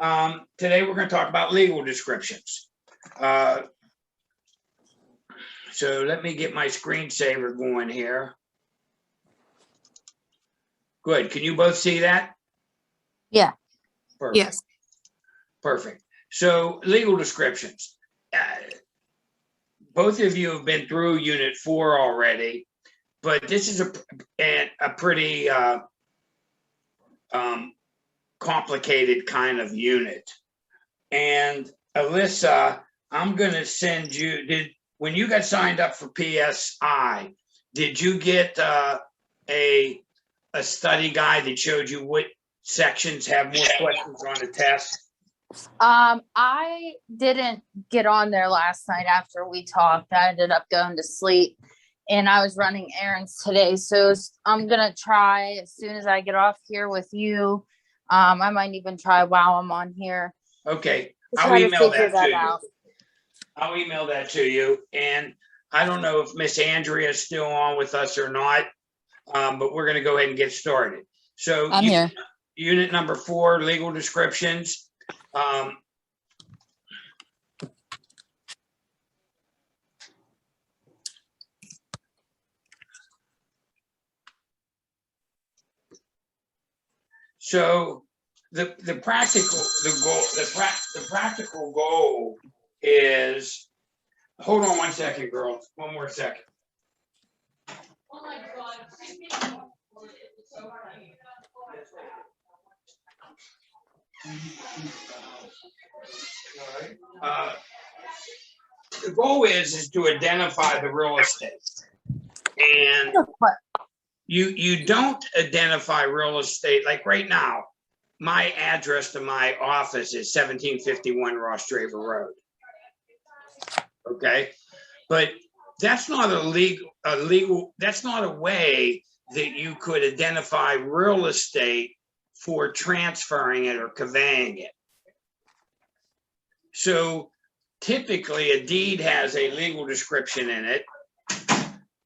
Today we're going to talk about legal descriptions. So let me get my screensaver going here. Good. Can you both see that? Yeah. Perfect. Yes. Perfect. So legal descriptions. Both of you have been through Unit 4 already, but this is a pretty complicated kind of unit. And Alyssa, I'm going to send you, when you got signed up for PSI, did you get a study guide that showed you what sections have more questions on the test? I didn't get on there last night after we talked. I ended up going to sleep and I was running errands today. So I'm going to try as soon as I get off here with you. I might even try while I'm on here. Okay. to I'll try to email figure that to you. out. I'll email that to you. And I don't know if Miss Andrea is still on with us or not, but we're going to go ahead and get started. So I'm here. Unit number 4, legal descriptions. So the practical goal is, hold on one second, girls, one more second. Oh my God. The goal is to identify the real estate, and you don't identify real estate. Like right now, my address to my office is 1751 Ross Draver Road. Okay, but that's not that's not a way that you could identify real estate for transferring it or conveying it. So typically a deed has a legal description in it,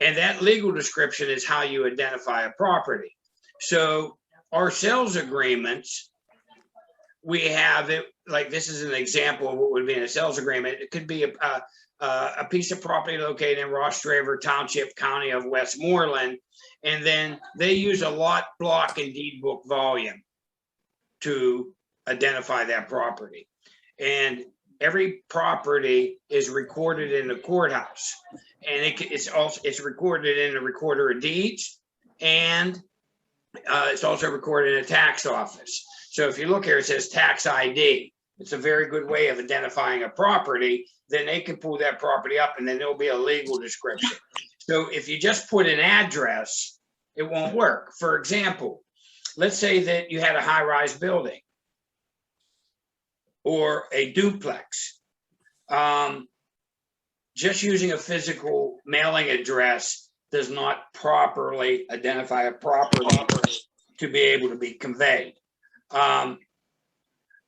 and that legal description is how you identify a property. So our sales agreements, we have it, like this is an example of what would be in a sales agreement. It could be a piece of property located in Ross Draver Township, County of Westmoreland, and then they use a lot, block, and deed book volume to identify that property. And every property is recorded in the courthouse, and it's recorded in the recorder of deeds, and it's also recorded in a tax office. So if you look here, it says tax ID. It's a very good way of identifying a property. Then they can pull that property up, and then there'll be a legal description. So if you just put an address, it won't work. For example, let's say that you had a high-rise building or a duplex. Just using a physical mailing address does not properly identify a property to be able to be conveyed.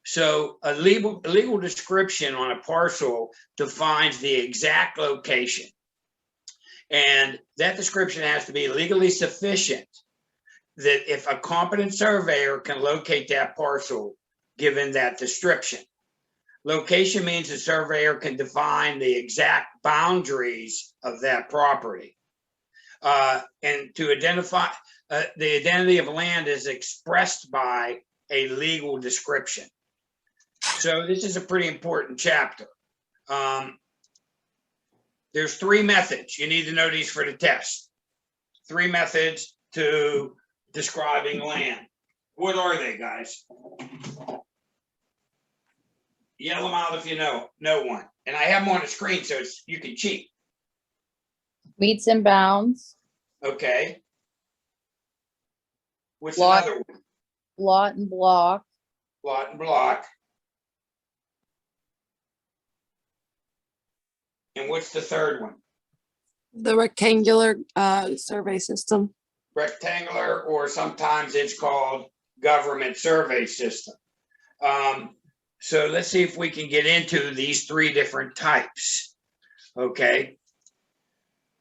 So a legal description on a parcel defines the exact location, and that description has to be legally sufficient that if a competent surveyor can locate that parcel given that description. Location means the surveyor can define the exact boundaries of that property. And to identify, the identity of land is expressed by a legal description. So this is a pretty important chapter. There's 3 methods. You need to know these for the test. 3 methods to describing land. What are they, guys? Yell them out if you know one. And I have them on the screen so you can cheat. Meets and bounds. Okay. What's Lot, another one? Lot and block. Lot and block. And what's the third one? The rectangular survey system. Rectangular, or sometimes it's called government survey system. So let's see if we can get into these 3 different types. Okay.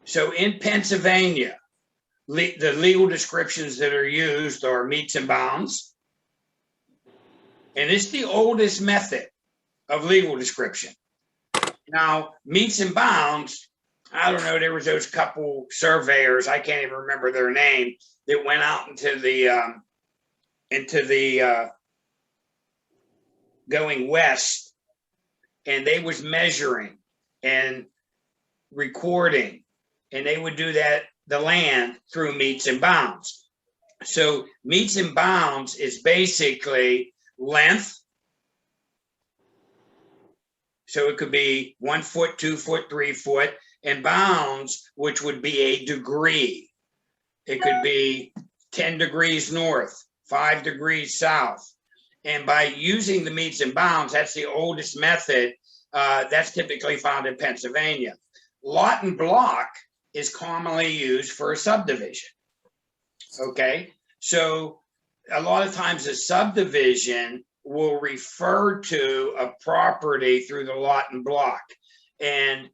So in Pennsylvania, the legal descriptions that are used are meets and bounds, And it's the oldest method of legal description. Now, meets and bounds, I don't know, there was those couple surveyors, I can't even remember their name, that went out into the going west, and they was measuring and recording, and they would do that, the land, through meets and bounds. So meets and bounds is basically length. So it could be 1 foot, 2 foot, 3 foot, and bounds, which would be a degree. It could be 10 degrees north, 5 degrees south. And by using the meets and bounds, that's the oldest method. That's typically found in Pennsylvania. Lawton block is commonly used for a subdivision. Okay, so a lot of times a subdivision will refer to a property through the Lawton block. And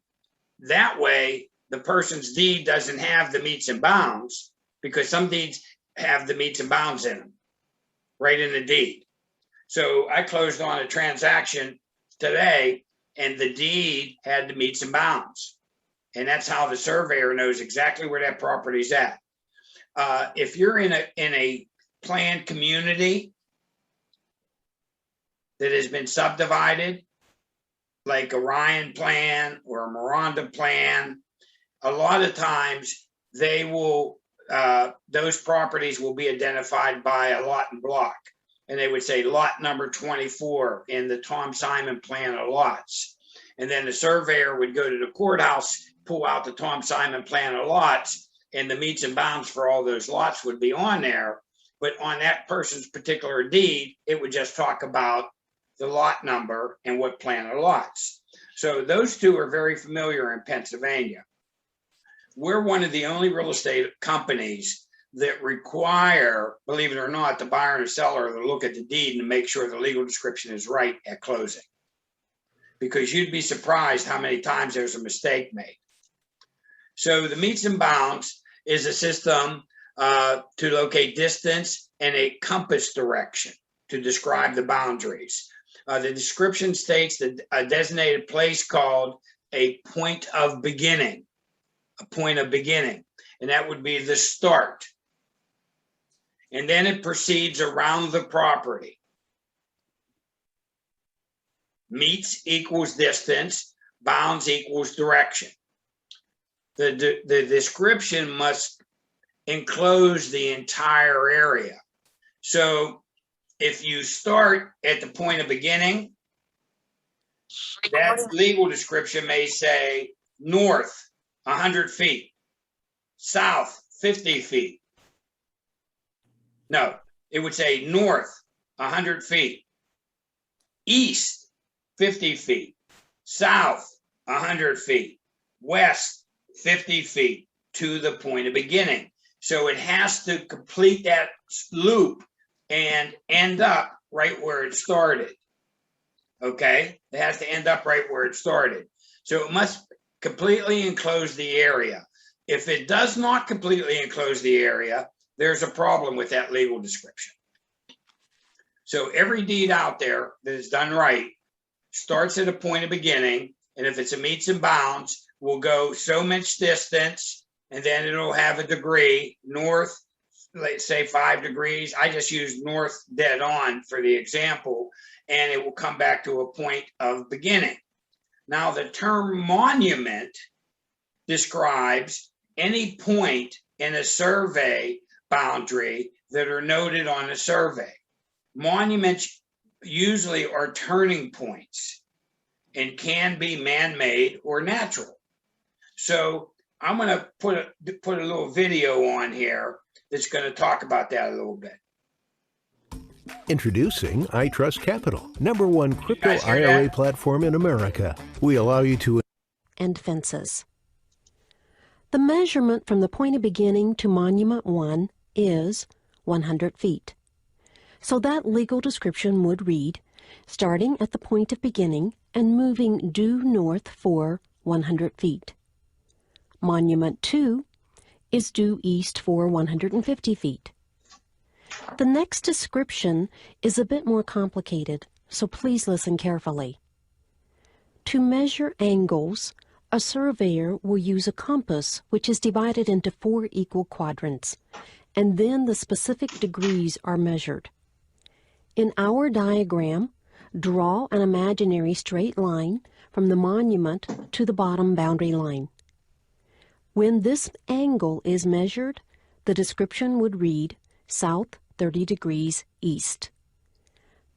that way, the person's deed doesn't have the meets and bounds, because some deeds have the meets and bounds in them, right in the deed. So I closed on a transaction today, and the deed had the meets and bounds. And that's how the surveyor knows exactly where that property's at. If you're in a planned community that has been subdivided, like a Ryan plan or a Miranda plan, a lot of times they will, those properties will be identified by a lot and block. And they would say lot number 24 in the Tom Simon plan of lots. And then the surveyor would go to the courthouse, pull out the Tom Simon plan of lots, and the meets and bounds for all those lots would be on there. But on that person's particular deed, it would just talk about the lot number and what plan of lots. So those two are very familiar in Pennsylvania. We're one of the only real estate companies that require, believe it or not, the buyer and the seller to look at the deed and to make sure the legal description is right at closing. Because you'd be surprised how many times there's a mistake made. So the meets and bounds is a system to locate distance and a compass direction to describe the boundaries. The description states that a designated place called a point of beginning, and that would be the start. And then it proceeds around the property. Meets equals distance, bounds equals direction. The description must enclose the entire area. So if you start at the point of beginning, that legal description may say north 100 feet, south 50 feet. No, it would say north 100 feet, east 50 feet, south 100 feet, west 50 feet to the point of beginning. So it has to complete that loop and end up right where it started. Okay, it has to end up right where it started. So it must completely enclose the area. If it does not completely enclose the area, there's a problem with that legal description. So every deed out there that is done right starts at a point of beginning, and if it's a meets and bounds, we'll go so much distance, and then it'll have a degree, north, let's say 5 degrees. I just use north dead on for the example, and it will come back to a point of beginning. Now, the term monument describes any point in a survey boundary that are noted on a survey. Monuments usually are turning points and can be man-made or natural. So I'm going to put a little video on here that's going to talk about that a little bit. Introducing iTrust Capital, #1 crypto guys hear IRA that? platform in America. We allow you to and fences. The measurement from the point of beginning to Monument 1 is 100 feet. So that legal description would read, starting at the point of beginning and moving due north for 100 feet. Monument 2 is due east for 150 feet. The next description is a bit more complicated, so please listen carefully. To measure angles, a surveyor will use a compass which is divided into 4 equal quadrants, and then the specific degrees are measured. In our diagram, draw an imaginary straight line from the monument to the bottom boundary line. When this angle is measured, the description would read south 30 degrees east.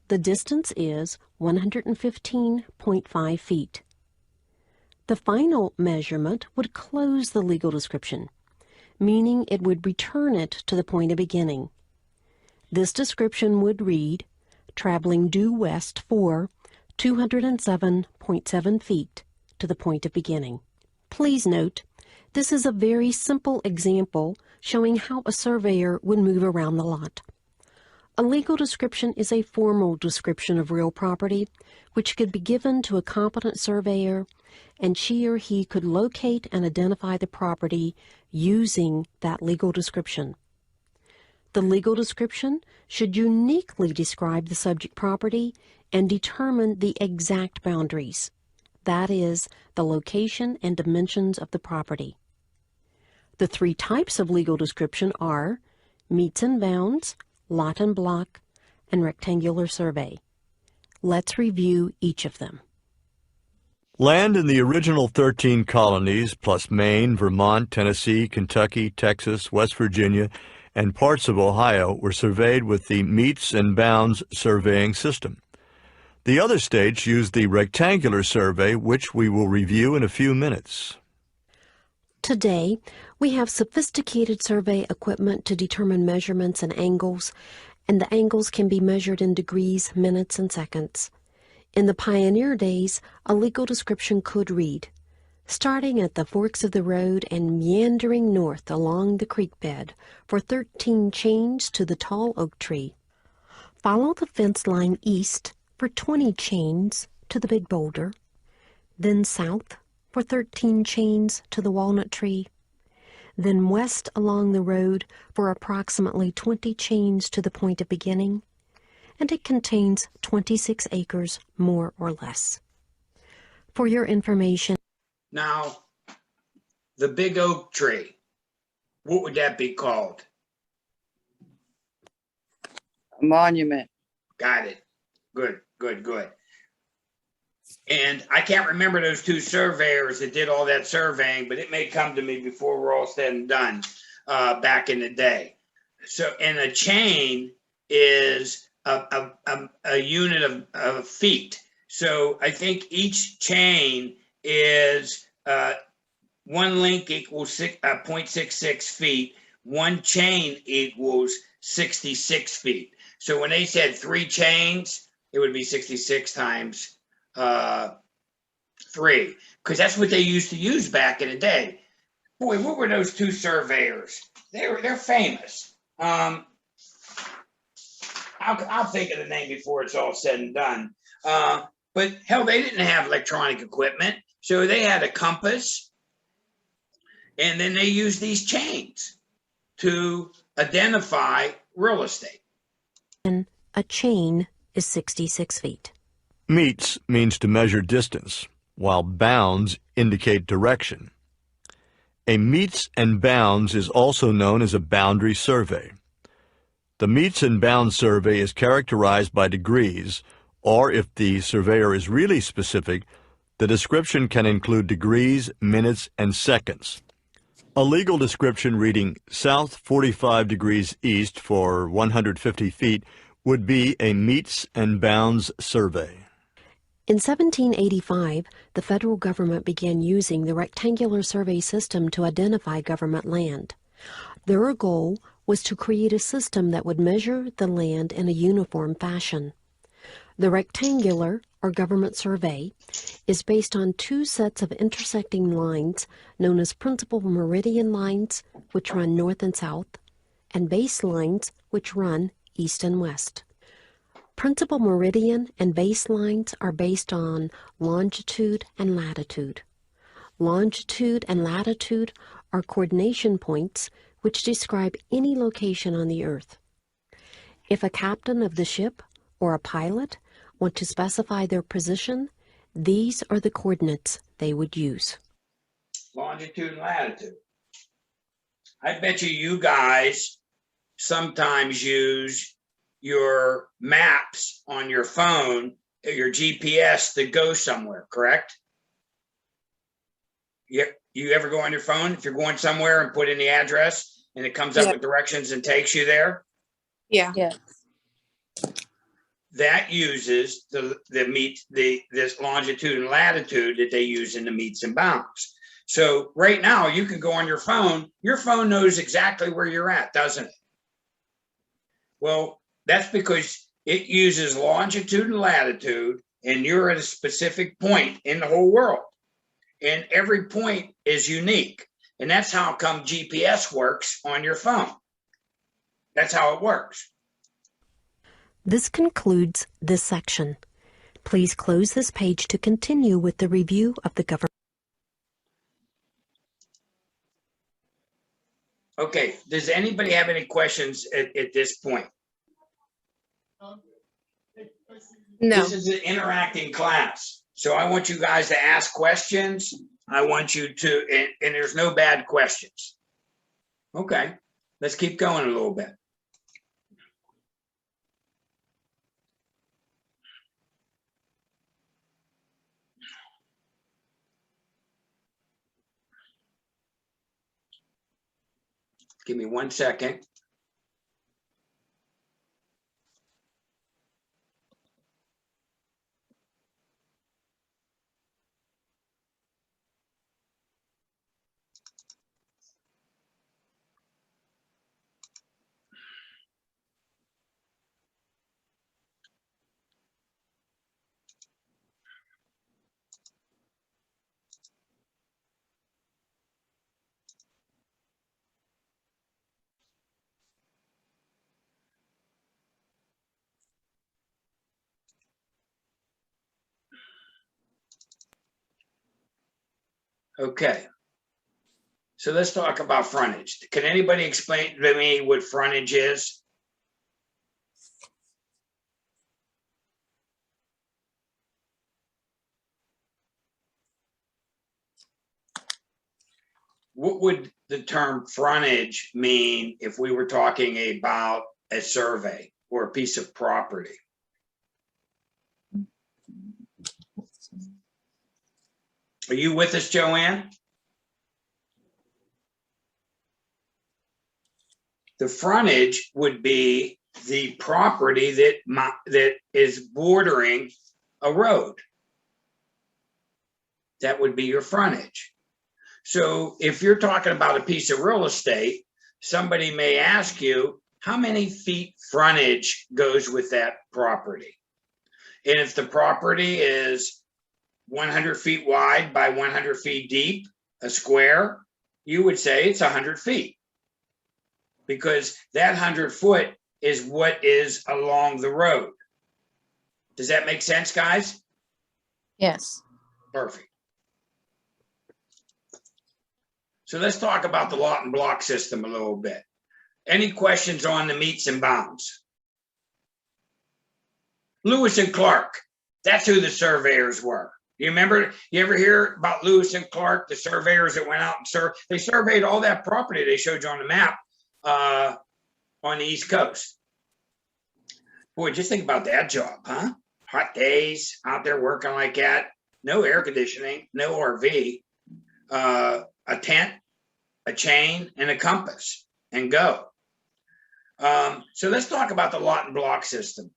The distance is 115.5 feet. The final measurement would close the legal description, meaning it would return it to the point of beginning. This description would read, traveling due west for 207.7 feet to the point of beginning. Please note, this is a very simple example showing how a surveyor would move around the lot. A legal description is a formal description of real property, which could be given to a competent surveyor, and she or he could locate and identify the property using that legal description. The legal description should uniquely describe the subject property and determine the exact boundaries, that is, the location and dimensions of the property. The 3 types of legal description are meets and bounds, lot and block, and rectangular survey. Let's review each of them. Land in the original 13 colonies, plus Maine, Vermont, Tennessee, Kentucky, Texas, West Virginia, and parts of Ohio were surveyed with the meets and bounds surveying system. The other states used the rectangular survey, which we will review in a few minutes. Today, we have sophisticated survey equipment to determine measurements and angles, and the angles can be measured in degrees, minutes, and seconds. In the pioneer days, a legal description could read, starting at the forks of the road and meandering north along the creek bed for 13 chains to the tall oak tree. Follow the fence line east for 20 chains to the big boulder, then south for 13 chains to the walnut tree, then west along the road for approximately 20 chains to the point of beginning, and it contains 26 acres, more or less. For your information, Now, the big oak tree, what would that be called? A monument. Got it. Good, good, good. And I can't remember those 2 surveyors that did all that surveying, but it may come to me before we're all said and done, back in the day. So, and a chain is a unit of feet. So I think each chain is 1 link equals 0.66 feet. 1 chain equals 66 feet. So when they said 3 chains, it would be 66 times 3, because that's what they used to use back in the day. Boy, what were those 2 surveyors? They're famous. I'll think of the name before it's all said and done. But hell, they didn't have electronic equipment, so they had a compass, and then they used these chains to identify real estate. a chain is 66 feet. Meets means to measure distance, while bounds indicate direction. A meets and bounds is also known as a boundary survey. The meets and bounds survey is characterized by degrees, or if the surveyor is really specific, the description can include degrees, minutes, and seconds. A legal description reading south 45 degrees east for 150 feet would be a meets and bounds survey. In 1785, the federal government began using the rectangular survey system to identify government land. Their goal was to create a system that would measure the land in a uniform fashion. The rectangular, or government survey, is based on 2 sets of intersecting lines known as principal meridian lines, which run north and south, and base lines, which run east and west. Principal meridian and base lines are based on longitude and latitude. Longitude and latitude are coordination points which describe any location on the Earth. If a captain of the ship or a pilot want to specify their position, these are the coordinates they would use. Longitude and latitude. I bet you guys sometimes use your maps on your phone, your GPS to go somewhere, correct? You ever go on your phone if you're going somewhere and put in the address and it comes up Yeah. with directions and takes you there? Yeah. Yeah. That uses this longitude and latitude that they use in the meets and bounds. So right now you can go on your phone knows exactly where you're at, doesn't it? Well, that's because it uses longitude and latitude, and you're at a specific point in the whole world. And every point is unique. And that's how come GPS works on your phone. That's how it works. This concludes this section. Please close this page to continue with the review of the government. Okay, does anybody have any questions at this point? No. This is an interacting class. So I want you guys to ask questions. I want you to, and there's no bad questions. Okay, let's keep going a little bit. Give me 1 second. Okay. So let's talk about frontage. Can anybody explain to me what frontage is? What would the term frontage mean if we were talking about a survey or a piece of property? Are you with us, Joanne? The frontage would be the property that is bordering a road. That would be your frontage. So if you're talking about a piece of real estate, somebody may ask you, how many feet frontage goes with that property? And if the property is 100 feet wide by 100 feet deep, a square, you would say it's 100 feet. Because that 100 foot is what is along the road. Does that make sense, guys? Yes. Perfect. So let's talk about the Lawton block system a little bit. Any questions on the meets and bounds? Lewis and Clark, that's who the surveyors were. You remember, you ever hear about Lewis and Clark, the surveyors that went out and they surveyed all that property they showed you on the map on the East Coast. Boy, just think about that job, huh? Hot days out there working like that, no air conditioning, no RV, a tent, a chain, and a compass, and go. So let's talk about the Lawton block system.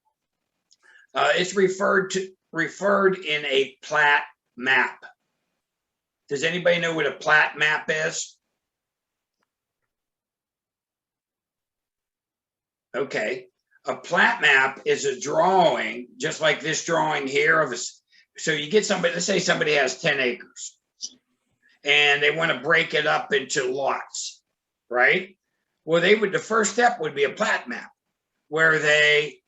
It's referred in a Plat Map. Does anybody know what a Plat Map is? Okay, a Plat Map is a drawing, just like this drawing here of a. So you get somebody, let's say somebody has 10 acres and they want to break it up into lots, right? Well, the first step would be a Plat Map where they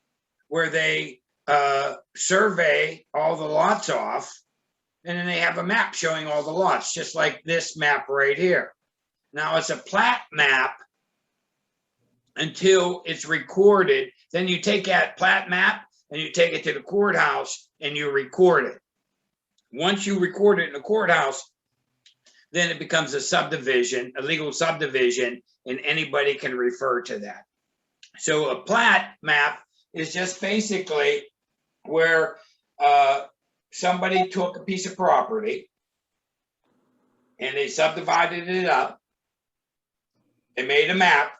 survey all the lots off, and then they have a map showing all the lots, just like this map right here. Now it's a Plat Map until it's recorded. Then you take that plat map and you take it to the courthouse and you record it. Once you record it in the courthouse, then it becomes a subdivision, a legal subdivision, and anybody can refer to that. So a plat map is just basically where somebody took a piece of property and they subdivided it up. They made a map.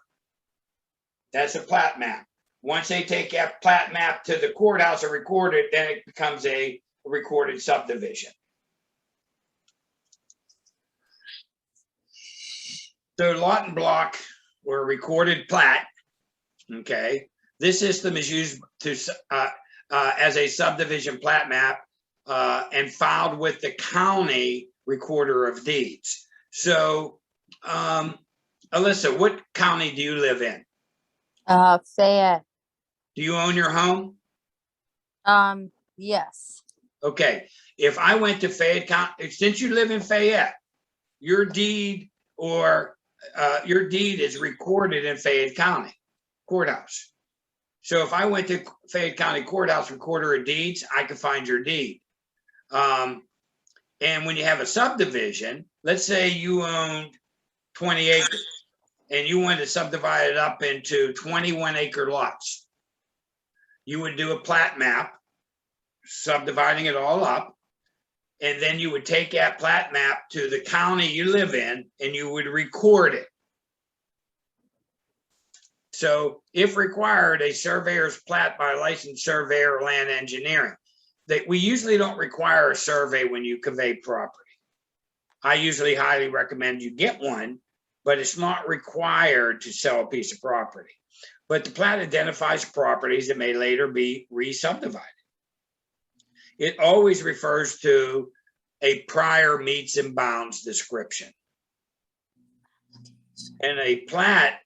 That's a plat map. Once they take that plat map to the courthouse and record it, then it becomes a recorded subdivision. So Lawton block or recorded plat, okay? This system is used to as a subdivision plat map and filed with the county recorder of deeds. So, Alyssa, what county do you live in? Fayette. Do you own your home? Yes. Okay, if I went to Fayette County, since you live in Fayette, your deed is recorded in Fayette County Courthouse. So if I went to Fayette County Courthouse Recorder of Deeds, I could find your deed. And when you have a subdivision, let's say you owned 20 acres and you wanted to subdivide it up into 21-acre lots. You would do a plat map, subdividing it all up, and then you would take that plat map to the county you live in and you would record it. So if required, a surveyor's plat by a licensed surveyor or land engineering. We usually don't require a survey when you convey property. I usually highly recommend you get one, but it's not required to sell a piece of property. But the plat identifies properties that may later be re-subdivided. It always refers to a prior meets and bounds description. And a plat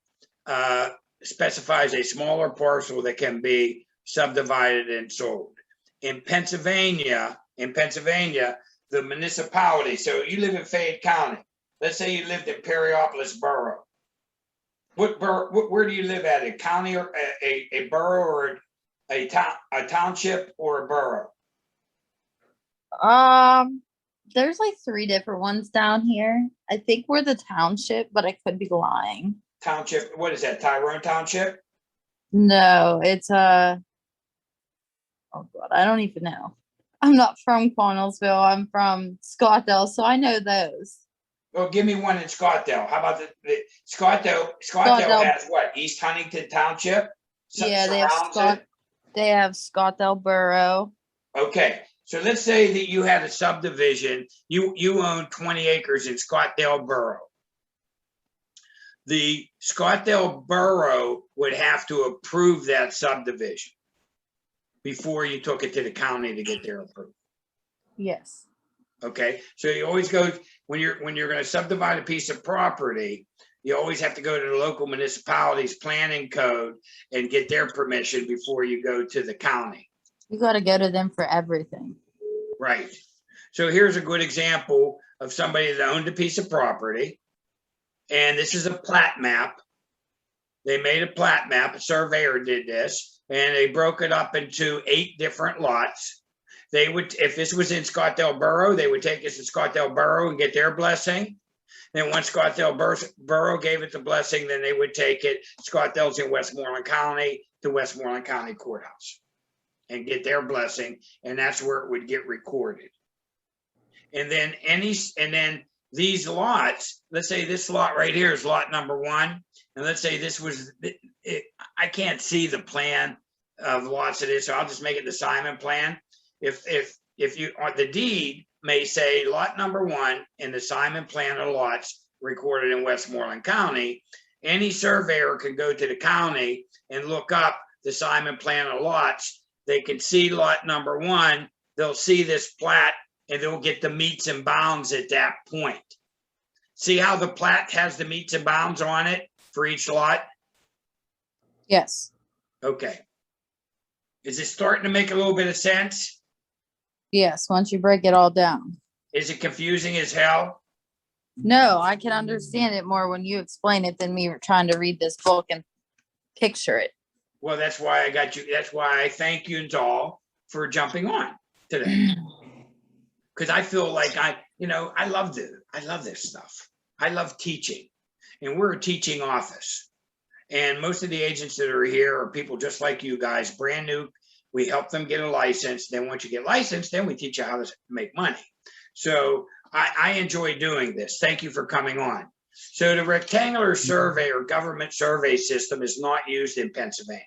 specifies a smaller parcel that can be subdivided and sold. In Pennsylvania, the municipality, so you live in Fayette County. Let's say you lived in Perryopolis Borough. Where do you live at? A county or a borough or a township or a borough? There's like 3 different ones down here. I think we're the township, but I could be lying. Township, what is that, Tyrone Township? No, it's oh God, I don't even know. I'm not from Connellsville. I'm from Scottdale, so I know those. Well, give me one in Scottdale. How about the Scottdale has what? East Huntington Township? Yeah, they have Scottdale Borough. Okay, so let's say that you had a subdivision. You own 20 acres in Scottdale Borough. The Scottdale Borough would have to approve that subdivision before you took it to the county to get their approval. Yes. Okay, so you always go, when you're going to subdivide a piece of property, you always have to go to the local municipality's planning code and get their permission before you go to the county. You got to go to them for everything. Right. So here's a good example of somebody that owned a piece of property. And this is a plat map. They made a plat map, a surveyor did this, and they broke it up into 8 different lots. They would, if this was in Scottdale Borough, they would take this to Scottdale Borough and get their blessing. Then once Scottdale Borough gave it the blessing, then they would take it, Scottdale's in Westmoreland County, to Westmoreland County Courthouse and get their blessing, and that's where it would get recorded. And then these lots, let's say this lot right here is lot number 1, and let's say this was, I can't see the plan of lots of this, so I'll just make it the Simon plan. If you, on the deed may say lot number 1 in the Simon plan of lots recorded in Westmoreland County, any surveyor can go to the county and look up the Simon plan of lots. They can see lot number 1, they'll see this plat, and they'll get the meets and bounds at that point. See how the plat has the meets and bounds on it for each lot? Yes. Okay. Is it starting to make a little bit of sense? Yes, once you break it all down. Is it confusing as hell? No, I can understand it more when you explain it than me trying to read this book and picture it. Well, that's why I got you. That's why I thank you all for jumping on today. Because I feel like I love this stuff. I love teaching, and we're a teaching office. And most of the agents that are here are people just like you guys, brand new. We help them get a license. Then once you get licensed, then we teach you how to make money. So I enjoy doing this. Thank you for coming on. So the rectangular survey or government survey system is not used in Pennsylvania,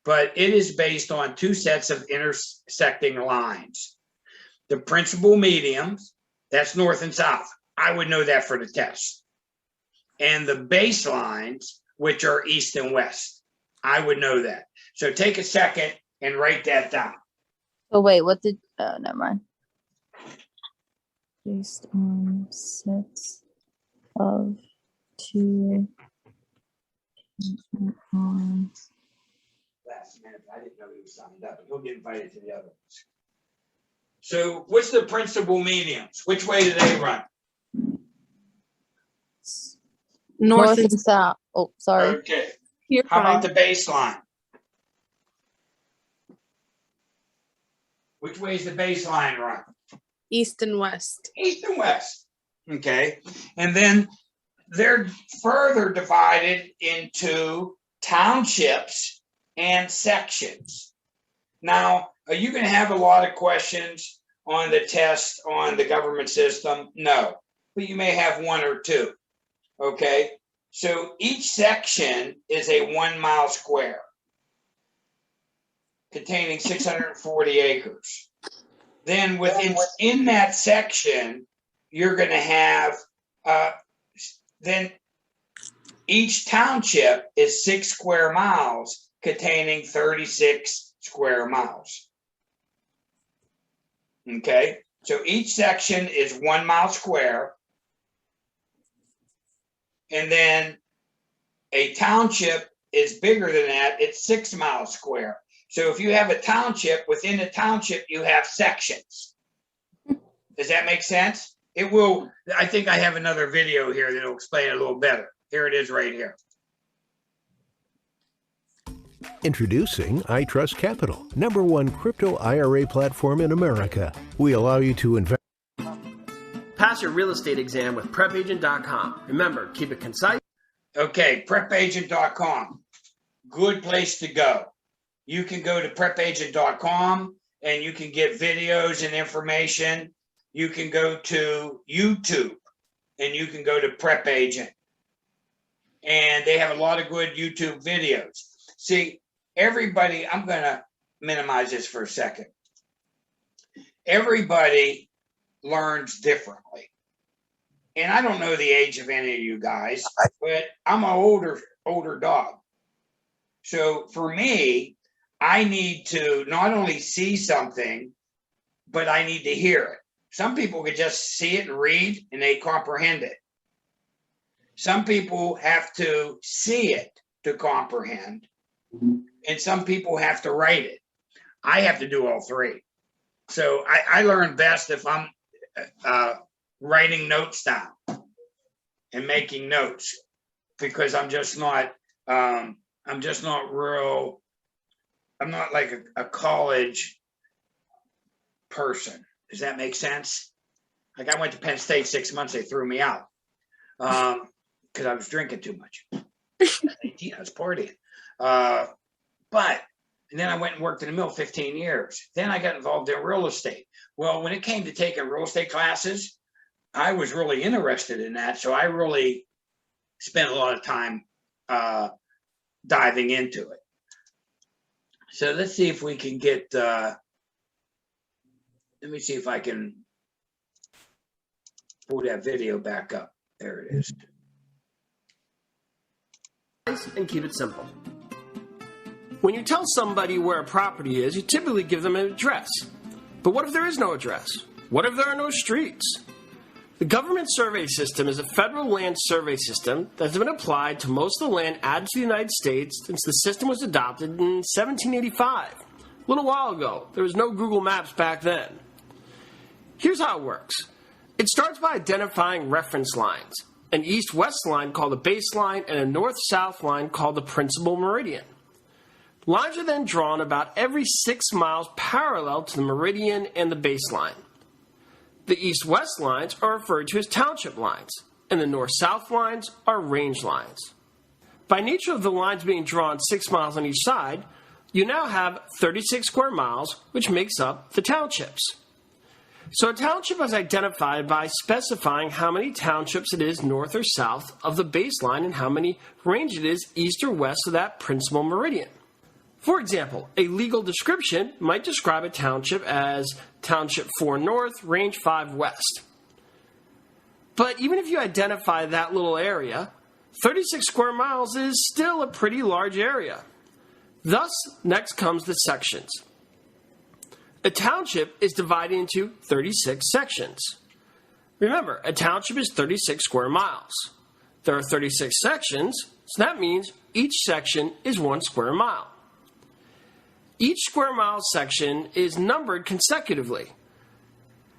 but it is based on two sets of intersecting lines. The principal mediums, that's north and south. I would know that for the test. And the baselines, which are east and west. I would know that. So take a second and write that down. Oh, wait, what did, never mind. Based on sets of two lines. Last minute, I didn't know he was signed up. He'll get invited to the other ones. So what's the principal mediums? Which way do they run? North and south. Oh, sorry. Okay. You're How about fine. the baseline? Which way is the baseline run? East and west. East and west. Okay. And then they're further divided into townships and sections. Now, are you going to have a lot of questions on the test on the government system? No, but you may have one or two. Okay. So each section is a 1 mile square containing 640 acres. Then within that section, you're going to have, then each township is 6 square miles containing 36 square miles. Okay, so each section is 1 mile square. And then a township is bigger than that, it's 6 miles square. So if you have a township, within the township, you have sections. Does that make sense? It will. I think I have another video here that'll explain it a little better. Here it is right here. Introducing iTrust Capital, #1 crypto IRA platform in America. We allow you to invest. Pass your real estate exam with prepagent.com. Remember, keep it concise. Okay, prepagent.com. Good place to go. You can go to prepagent.com and you can get videos and information. You can go to YouTube and you can go to Prep Agent. And they have a lot of good YouTube videos. See, everybody, I'm going to minimize this for a second. Everybody learns differently. And I don't know the age of any of you guys, but I'm an older dog. So for me, I need to not only see something, but I need to hear it. Some people could just see it and read and they comprehend it. Some people have to see it to comprehend, and some people have to write it. I have to do all three. So I learn best if I'm writing notes down and making notes, because I'm not like a college person. Does that make sense? Like I went to Penn State 6 months, they threw me out because I was drinking too much. I was partying. And then I went and worked in the mill 15 years. Then I got involved in real estate. Well, when it came to taking real estate classes, I was really interested in that. So I really spent a lot of time diving into it. So let's see if we can get, let me see if I can pull that video back up. There it is. And keep it simple. When you tell somebody where a property is, you typically give them an address. But what if there is no address? What if there are no streets? The government survey system is a federal land survey system that has been applied to most of the land added to the United States since the system was adopted in 1785. A little while ago. There was no Google Maps back then. Here's how it works. It starts by identifying reference lines. an east-west line called the baseline, and a north-south line called the principal meridian. Lines are then drawn about every 6 miles parallel to the meridian and the baseline. The east-west lines are referred to as township lines, and the north-south lines are range lines. By nature of the lines being drawn 6 miles on each side, you now have 36 square miles, which makes up the townships. So a township is identified by specifying how many townships it is north or south of the baseline and how many range it is east or west of that principal meridian. For example, a legal description might describe a township as Township 4 North, Range 5 West. But even if you identify that little area, 36 square miles is still a pretty large area. Thus, next comes the sections. A township is divided into 36 sections. Remember, a township is 36 square miles. There are 36 sections, so that means each section is 1 square mile. Each square mile section is numbered consecutively.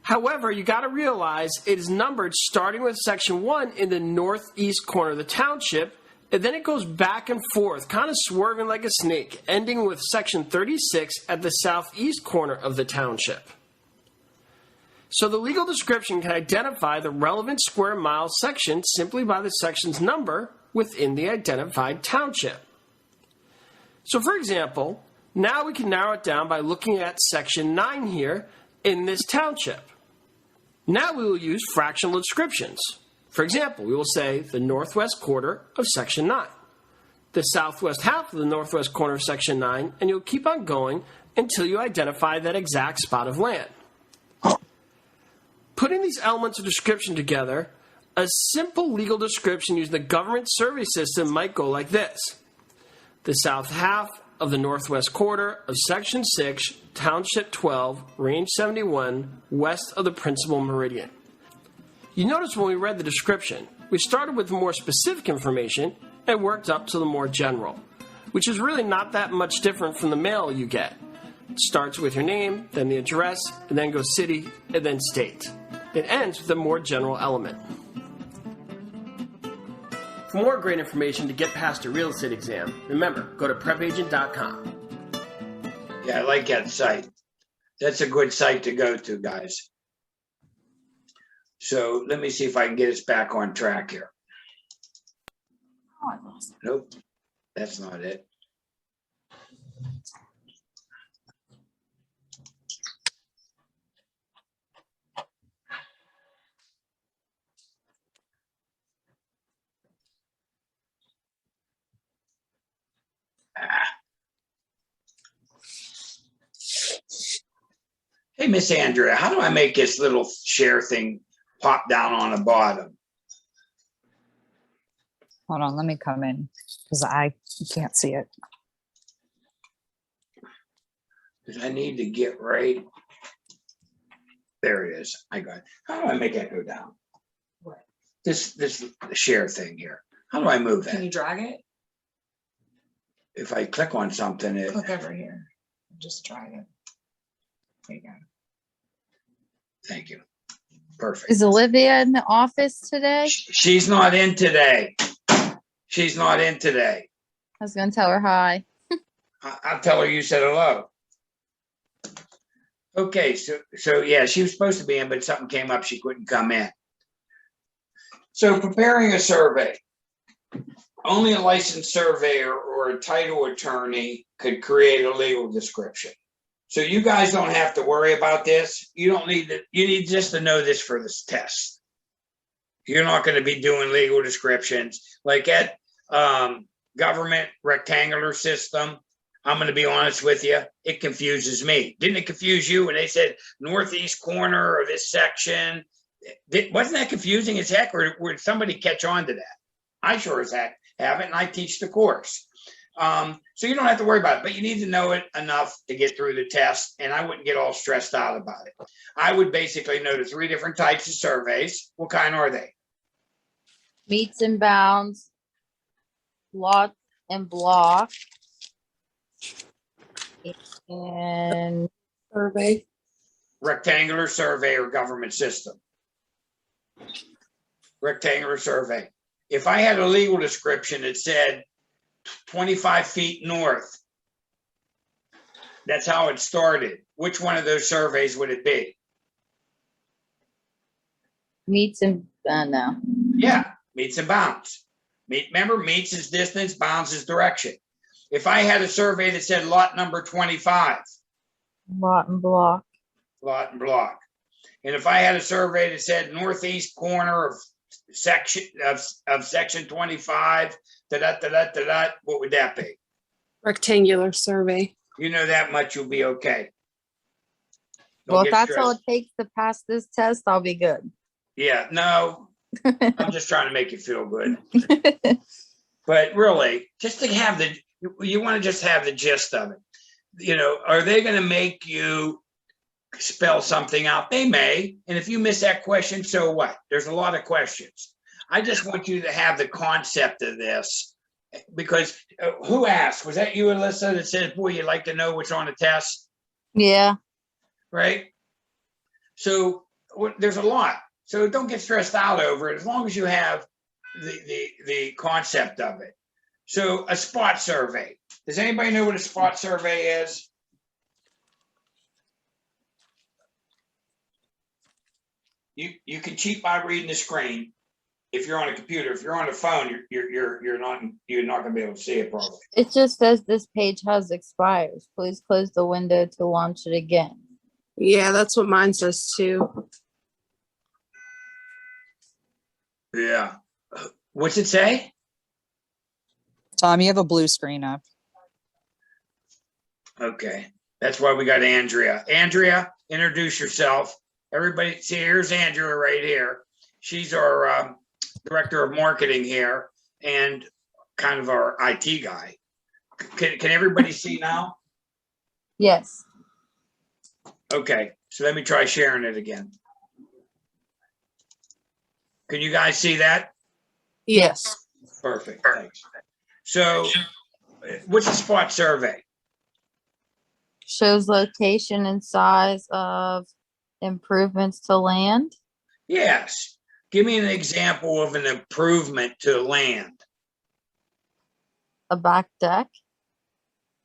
However, you got to realize it is numbered starting with section 1 in the northeast corner of the township, and then it goes back and forth, kind of swerving like a snake, ending with section 36 at the southeast corner of the township. So the legal description can identify the relevant square mile section simply by the section's number within the identified township. So for example, now we can narrow it down by looking at section 9 here in this township. Now we will use fractional descriptions. For example, we will say the northwest quarter of section 9, the southwest half of the northwest corner of section 9, and you'll keep on going until you identify that exact spot of land. Putting these elements of description together, a simple legal description using the government survey system might go like this. The south half of the northwest quarter of section 6, township 12, range 71, west of the principal meridian. You notice when we read the description, we started with the more specific information and worked up to the more general, which is really not that much different from the mail you get. It starts with your name, then the address, and then goes city, and then state. It ends with a more general element. For more great information to get past your real estate exam, remember, go to prepagent.com. Yeah, I like that site. That's a good site to go to, guys. So let me see if I can get us back on track here. Oh, I lost it. Nope, that's not it. Hey, Miss Andrea, how do I make this little share thing pop down on the bottom? Hold on, let me come in because I can't see it. Because I need to get right. There it is. I got it. How do I make that go down? What? This share thing here. How do I move Can you that? drag it? If I click on something, it. Click over here. Just drag it. There you go. Thank you. Perfect. Is Olivia in the office today? She's not in today. She's not in today. I was gonna tell her hi. I'll tell her you said hello. Okay, so yeah, she was supposed to be in, but something came up, she couldn't come in. So preparing a survey. Only a licensed surveyor or a title attorney could create a legal description. So you guys don't have to worry about this. You don't need to, you need just to know this for this test. You're not going to be doing legal descriptions like at government rectangular system. I'm going to be honest with you. It confuses me. Didn't it confuse you when they said northeast corner of this section? Wasn't that confusing as heck, or would somebody catch on to that? I sure as heck have it, and I teach the course. So you don't have to worry about it, but you need to know it enough to get through the test, and I wouldn't get all stressed out about it. I would basically know the 3 different types of surveys. What kind are they? Meets and bounds, lot and block, and Survey. Rectangular survey or government system. rectangular survey. If I had a legal description that said 25 feet north, that's how it started. Which one of those surveys would it be? Meets and, no. Yeah, meets and bounds. Remember, meets is distance, bounds is direction. If I had a survey that said lot number 25, Lot and block. lot and block. And if I had a survey that said northeast corner of section 25, what would that be? Rectangular survey. You know that much, you'll be okay. Don't Well, if get that's all it stressed. takes to pass this test, I'll be good. Yeah, no, I'm just trying to make you feel good. But really, just to have you want to just have the gist of it. You know, are they going to make you spell something out? They may. And if you miss that question, so what? There's a lot of questions. I just want you to have the concept of this, because who asked? Was that you, Alyssa, that said, boy, you'd like to know what's on the test, Yeah. right? So there's a lot. So don't get stressed out over it, as long as you have the concept of it. So a spot survey. Does anybody know what a spot survey is? You can cheat by reading the screen. If you're on a computer, if you're on a phone, you're not gonna be able to see it probably. It just says this page has expired. Please close the window to launch it again. Yeah, that's what mine says too. Yeah. What's it say? Tom, you have a blue screen up. Okay. That's why we got Andrea. Andrea, introduce yourself. Everybody, see, here's Andrea right here. She's our director of marketing here and kind of our IT guy. Can everybody see now? Yes. Okay, so let me try sharing it again. Can you guys see that? Yes. Perfect, thanks. So what's a spot survey? Shows location and size of improvements to land. Yes. Give me an example of an improvement to land. A back deck.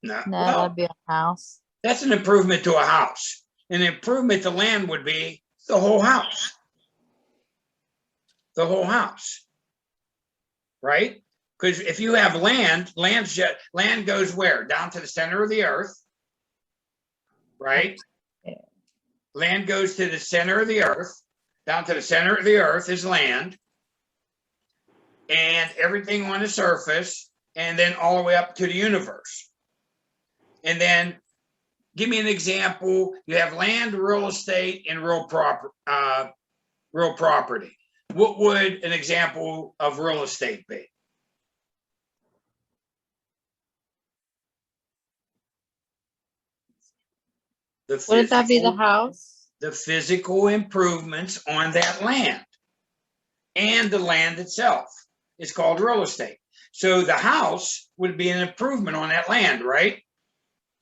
No, No, well, that'd be a house. that's an improvement to a house. An improvement to land would be the whole house. The whole house. Right? Because if you have land goes where? Down to the center of the earth. Right? Yeah. Land goes to the center of the earth. Down to the center of the earth is land. And everything on the surface, and then all the way up to the universe. And then give me an example. You have land, real estate, and real property. What would an example of real estate be? Wouldn't that be the house? The physical improvements on that land and the land itself is called real estate. So the house would be an improvement on that land, right?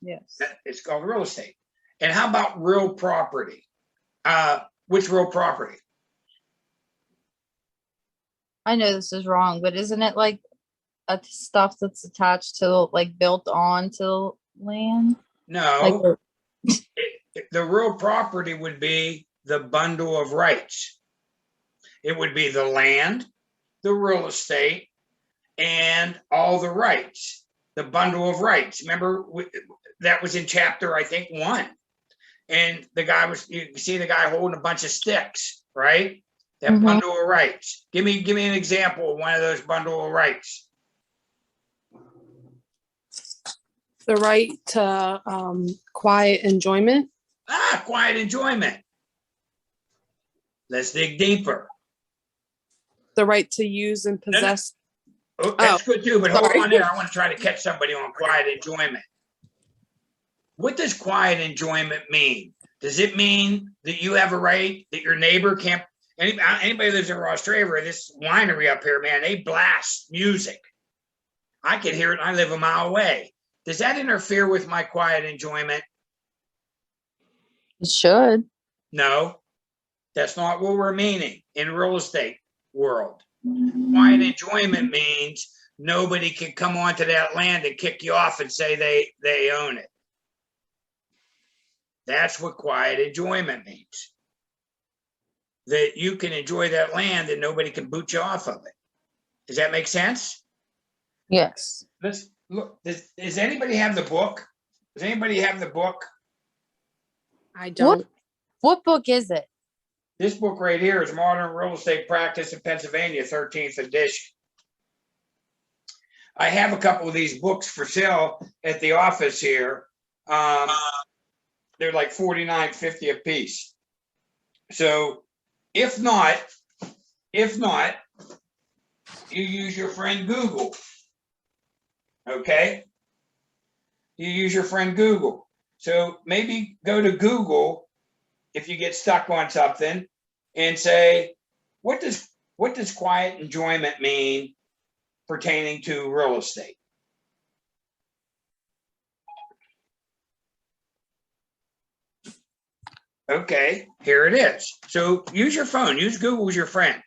Yes. It's called real estate. And how about real property? Which real property? I know this is wrong, but isn't it like stuff that's attached to, like, built onto land? No. The real property would be the bundle of rights. It would be the land, the real estate, and all the rights, the bundle of rights. Remember, that was in chapter, I think, 1. And the guy you see the guy holding a bunch of sticks, right? That bundle of rights. Give me an example of one of those bundle of rights. The right to quiet enjoyment. Quiet enjoyment. Let's dig deeper. The right to use and possess. Oh, that's good too, but hold sorry. on there. I want to try to catch somebody on quiet enjoyment. What does quiet enjoyment mean? Does it mean that you have a right that your neighbor can't? Anybody who lives in Australia, this winery up here, man, they blast music. I can hear it. I live a mile away. Does that interfere with my quiet enjoyment? It should. No, that's not what we're meaning in real estate. world. Quiet enjoyment means nobody can come onto that land and kick you off and say they own it. That's what quiet enjoyment means. That you can enjoy that land and nobody can boot you off of it. Does that make sense? Yes. Let's look. Does anybody have the book? Does anybody have the book? I don't. What book is it? This book right here is Modern Real Estate Practice in Pennsylvania, 13th edition. I have a couple of these books for sale at the office here. They're like $49.50 a piece. So if not, you use your friend Google. Okay? You use your friend Google. So maybe go to Google if you get stuck on something and say, what does quiet enjoyment mean pertaining to real estate? Okay, here it is. So use your phone, use Google as your friend.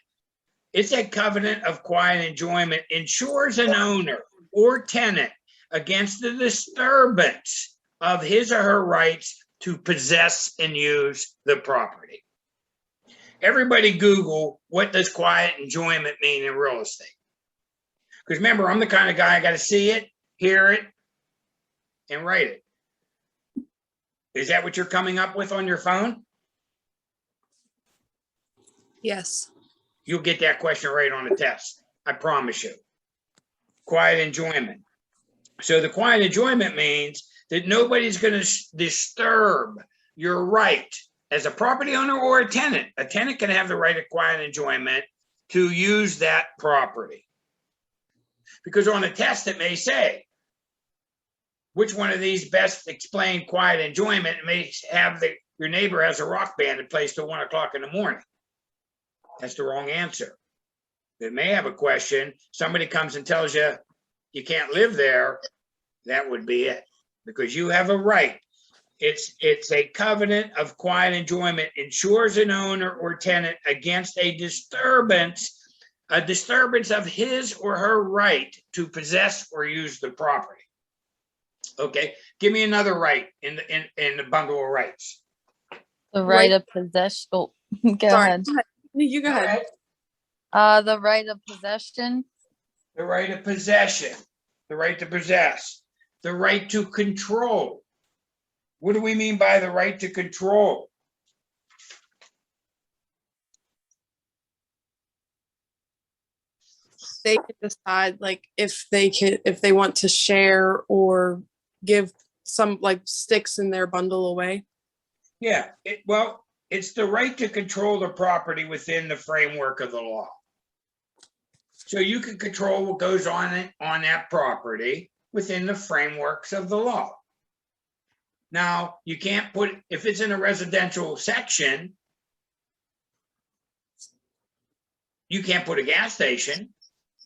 It's a covenant of quiet enjoyment, ensures an owner or tenant against the disturbance of his or her rights to possess and use the property. Everybody Google, what does quiet enjoyment mean in real estate? Because remember, I'm the kind of guy, I got to see it, hear it, and write it. Is that what you're coming up with on your phone? Yes. You'll get that question right on the test. I promise you. Quiet enjoyment. So the quiet enjoyment means that nobody's going to disturb your right as a property owner or a tenant. A tenant can have the right of quiet enjoyment to use that property. Because on a test, it may say, which one of these best explain quiet enjoyment? It may have your neighbor has a rock band that plays till 1 o'clock in the morning. That's the wrong answer. It may have a question. Somebody comes and tells you you can't live there. That would be it, because you have a right. It's a covenant of quiet enjoyment, ensures an owner or tenant against a disturbance of his or her right to possess or use the property. Okay, give me another right in the bundle of rights. The right of possession. Oh, go ahead. You go ahead. The right of possession. The right of possession, the right to possess, the right to control. What do we mean by the right to control? They can decide like if they want to share or give some like sticks in their bundle away. Yeah, it's the right to control the property within the framework of the law. So you can control what goes on that property within the frameworks of the law. Now, you can't put, if it's in a residential section, you can't put a gas station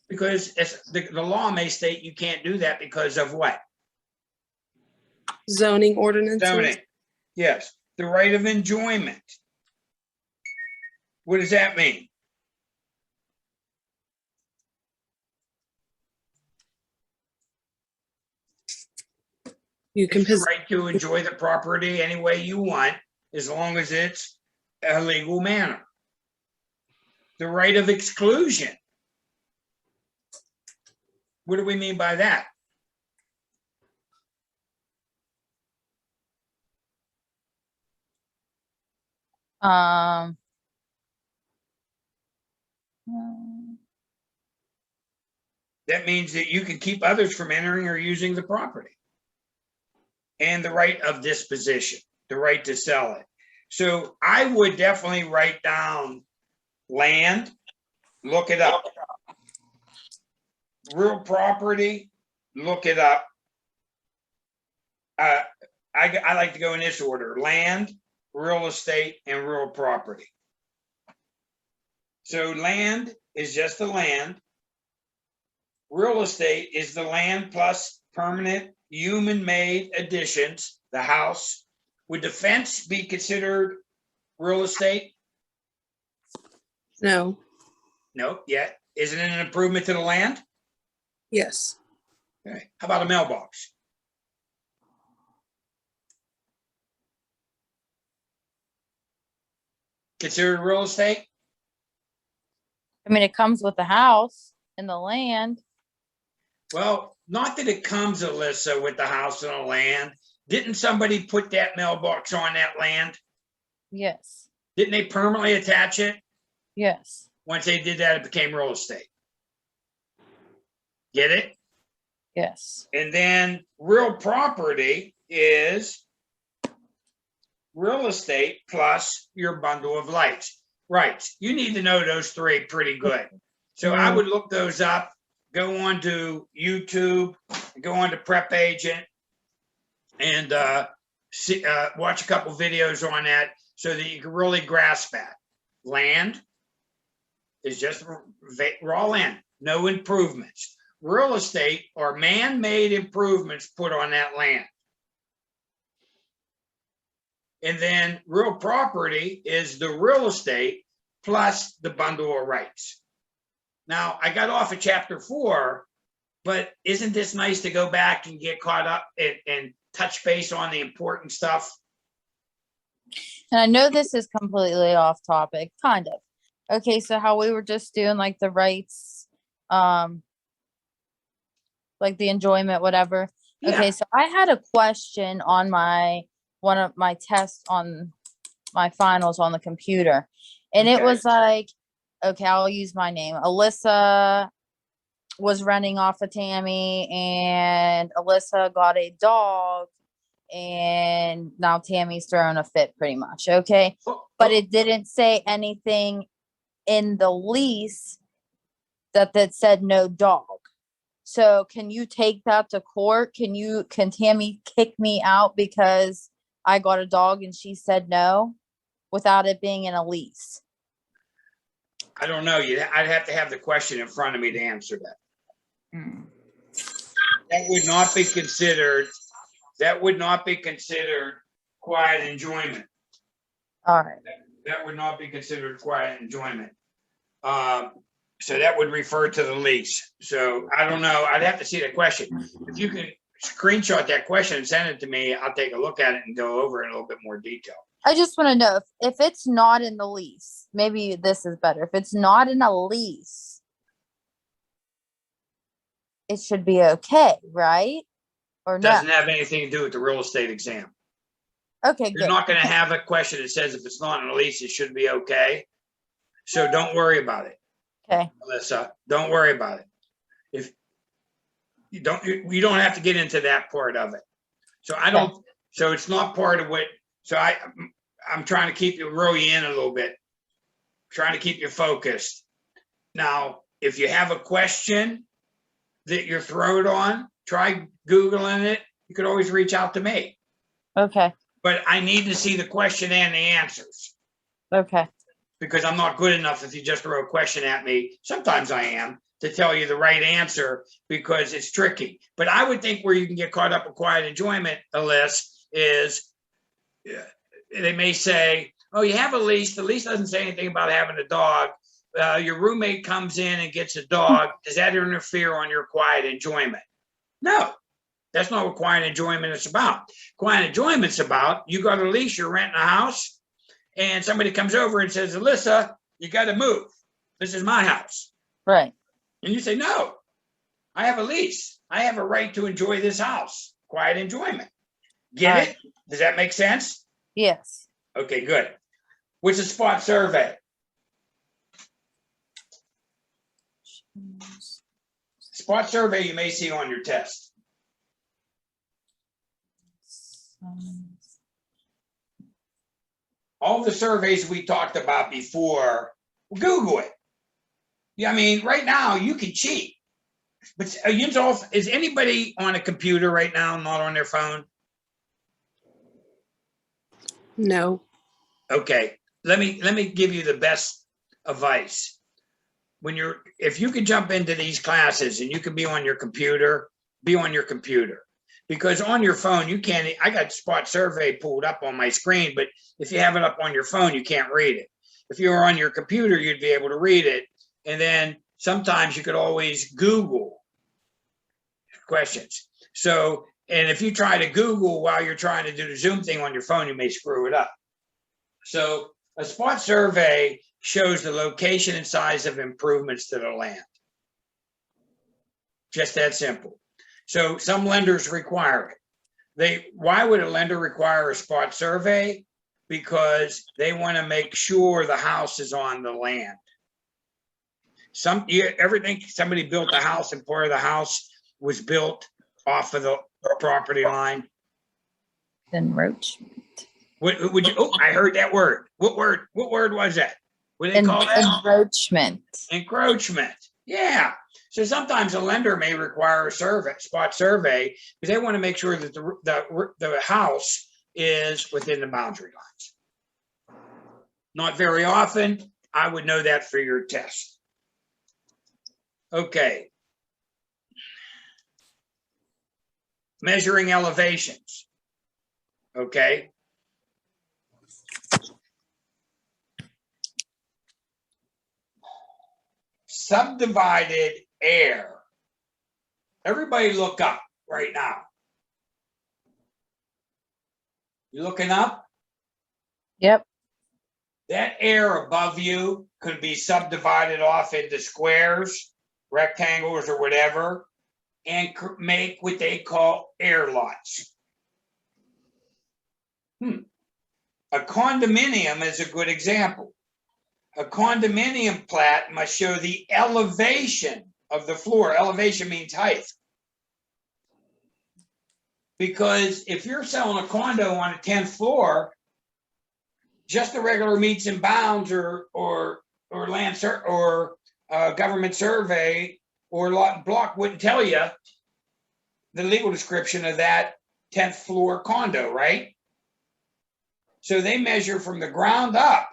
because the law may state you can't do that because of what? Zoning ordinances. Zoning. Yes, the right of enjoyment. What does that mean? You can It's the right to enjoy the property any way you want, as long as it's a legal manner. The right of exclusion. What do we mean by that? That means that you can keep others from entering or using the property. And the right of disposition, the right to sell it. So I would definitely write down land, look it up. Real property, look it up. I like to go in this order: land, real estate, and real property. So land is just the land. Real estate is the land plus permanent human-made additions, the house. Would the fence be considered real estate? No. Nope, yet. Isn't it an improvement to the land? Yes. Okay. How about a mailbox? Considered real estate? I mean, it comes with the house and the land. Well, not that it comes, Alyssa, with the house and the land. Didn't somebody put that mailbox on that land? Yes, Didn't they permanently attach it? yes, Once they did that, it became real estate. Get it? yes. And then real property is real estate plus your bundle of rights. You need to know those three pretty good. So I would look those up, go on to YouTube, go on to Prep Agent, and watch a couple videos on that so that you can really grasp that. Land is just raw land, no improvements. Real estate are man-made improvements put on that land. And then real property is the real estate plus the bundle of rights. Now, I got off of chapter 4, but isn't this nice to go back and get caught up and touch base on the important stuff? And I know this is completely off topic, kind of. Okay, so how we were just doing like the rights, like the enjoyment, whatever. Yeah. Okay, so I had a question on one of my tests on my finals on the computer. And it Okay. was like, okay, I'll use my name. Alyssa was running off of Tammy, and Alyssa got a dog, and now Tammy's throwing a fit pretty much. Okay. But it didn't say anything in the lease that said no dog. So can you take that to court? Can Tammy kick me out because I got a dog and she said no without it being in a lease? I don't know. I'd have to have the question in front of me to answer that. That would not be considered quiet enjoyment. All right. That would not be considered quiet enjoyment. So that would refer to the lease. So I don't know. I'd have to see the question. If you can screenshot that question and send it to me, I'll take a look at it and go over it in a little bit more detail. I just want to know if it's not in the lease, maybe this is better. If it's not in a lease, it should be okay, right? Or no? Doesn't have anything to do with the real estate exam. Okay, You're good. not going to have a question that says if it's not in a lease, it should be okay. So don't worry about it. Okay. Alyssa, don't worry about it. If you don't have to get into that part of it. So so it's not part of what, so I'm trying to roll you in a little bit, trying to keep you focused. Now, if you have a question that you're thrown on, try Googling it. You could always reach out to me. Okay. But I need to see the question and the answers. Okay. Because I'm not good enough if you just throw a question at me. Sometimes I am, to tell you the right answer because it's tricky. But I would think where you can get caught up with quiet enjoyment, Alyssa, is they may say, oh, you have a lease. The lease doesn't say anything about having a dog. Your roommate comes in and gets a dog. Does that interfere on your quiet enjoyment? No, that's not what quiet enjoyment is about. Quiet enjoyment's about, you got a lease, you're renting a house, and somebody comes over and says, Alyssa, you got to move. This is my house. Right. And you say, no, I have a lease. I have a right to enjoy this house. Quiet enjoyment. Get it? Does that make sense? Yes. Okay, good. What's a spot survey? Spot survey you may see on your test. All the surveys we talked about before, Google it. Yeah, I mean, right now you can cheat. But is anybody on a computer right now, not on their phone? No. Okay, let me give you the best advice. If you can jump into these classes and you can be on your computer, be on your computer. Because on your phone, you can't, I got spot survey pulled up on my screen, but if you have it up on your phone, you can't read it. If you were on your computer, you'd be able to read it And then sometimes you could always Google questions. So, and if you try to Google while you're trying to do the Zoom thing on your phone, you may screw it up. So a spot survey shows the location and size of improvements to the land. Just that simple. So some lenders require it. Why would a lender require a spot survey? Because they want to make sure the house is on the land. Everything, somebody built a house and part of the house was built off of the property line. Encroachment. What would you? Oh, I heard that word. What word? What word was that? What do they call that? Encroachment. Encroachment. Yeah. So sometimes a lender may require a spot survey, because they want to make sure that the house is within the boundary lines. Not very often. I would know that for your test. Okay. Measuring elevations. Okay. Subdivided air. Everybody look up right now. You looking up? Yep. That air above you could be subdivided off into squares, rectangles, or whatever, and make what they call air lots. A condominium is a good example. A condominium plat must show the elevation of the floor. Elevation means height. Because if you're selling a condo on a 10th floor, just a regular meets and bounds or land or government survey or lot and block wouldn't tell you the legal description of that 10th floor condo, right? So they measure from the ground up,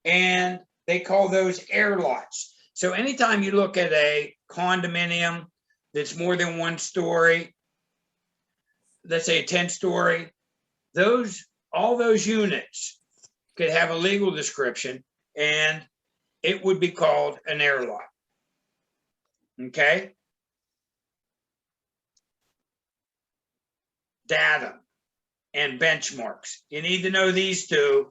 and they call those air lots. So anytime you look at a condominium that's more than one story, let's say a 10-story, all those units could have a legal description, and it would be called an air lot. Okay? Datum and benchmarks. You need to know these two.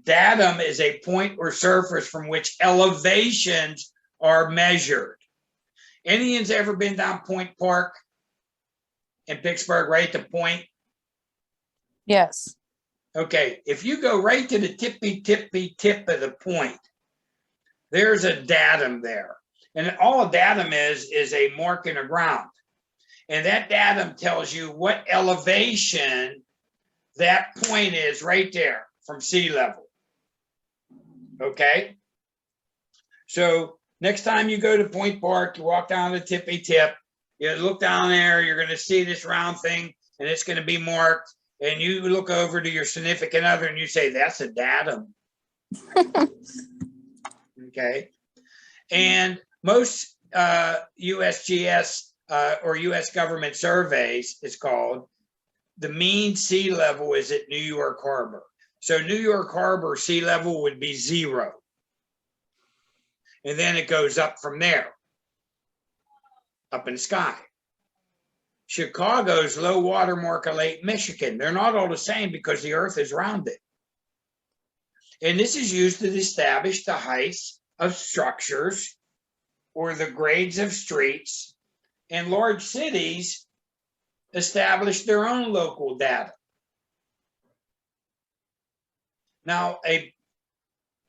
Datum is a point or surface from which elevations are measured. Anyone's ever been down Point Park in Pittsburgh, right to Point? Yes. Okay, if you go right to the tippy tip of the point, there's a datum there. And all a datum is a mark in the ground. And that datum tells you what elevation that point is right there from sea level. Okay? So next time you go to Point Park, you walk down the tippy tip, you look down there, you're going to see this round thing, and it's going to be marked. And you look over to your significant other and you say, that's a datum. Okay. And most USGS or US government surveys, it's called, the mean sea level is at New York Harbor. So New York Harbor sea level would be 0. And then it goes up from there, up in the sky. Chicago's low water mark of Lake Michigan. They're not all the same because the earth is rounded. And this is used to establish the heights of structures or the grades of streets. And large cities establish their own local data. Now, a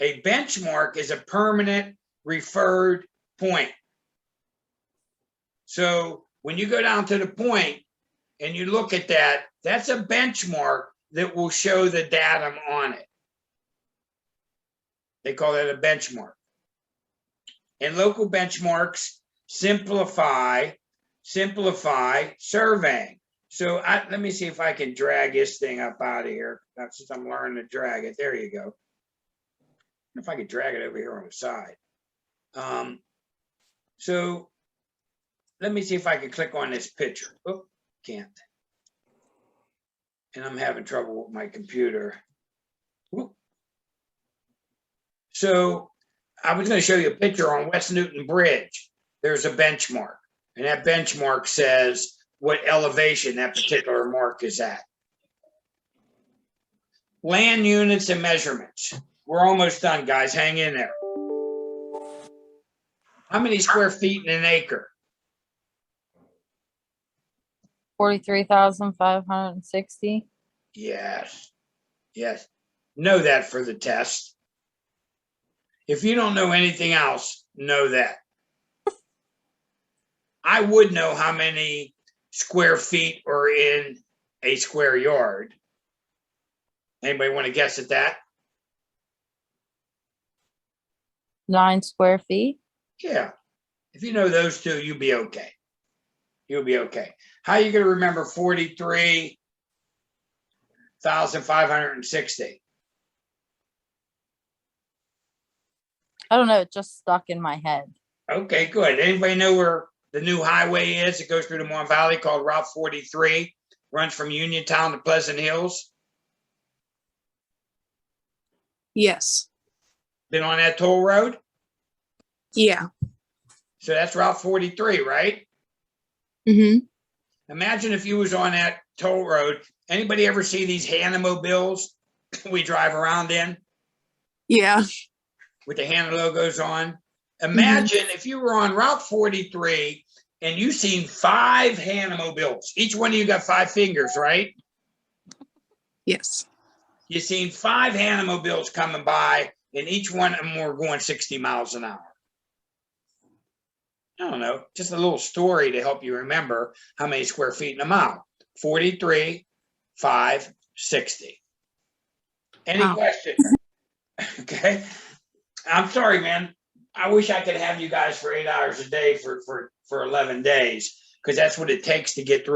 benchmark is a permanent referred point. So when you go down to the point and you look at that, that's a benchmark that will show the datum on it. They call that a benchmark. And local benchmarks simplify surveying. So let me see if I can drag this thing up out of here. Since I'm learning to drag it. There you go. If I could drag it over here on the side. So let me see if I can click on this picture. Oh, can't. And I'm having trouble with my computer. Whoop. So I was going to show you a picture on West Newton Bridge. There's a benchmark, and that benchmark says what elevation that particular mark is at. Land units and measurements. We're almost done, guys. Hang in there. How many square feet in an acre? 43,560. Yes. Yes. Know that for the test. If you don't know anything else, know that. I would know how many square feet are in a square yard. Anybody want to guess at that? 9 square feet. Yeah. If you know those two, you'll be okay. You'll be okay. How are you going to remember 43,560? I don't know. It just stuck in my head. Okay, good. Anybody know where the new highway is? It goes through the Mon Valley called Route 43. Runs from Uniontown to Pleasant Hills. Yes. Been on that toll road? Yeah. So that's Route 43, right? Mm-hmm. Imagine if you was on that toll road. Anybody ever see these Hanamobiles we drive around in Yeah. with the Hana logos on? Imagine if you were on Route 43 and you seen 5 Hanamobiles. Each one of you got 5 fingers, right? Yes. You seen 5 Hanamobiles coming by, and each one of them were going 60 miles an hour. I don't know, just a little story to help you remember how many square feet in a mile. 43,560. Any Wow. questions? Okay. I'm sorry, man. I wish I could have you guys for 8 hours a day for 11 days, because that's what it takes to get through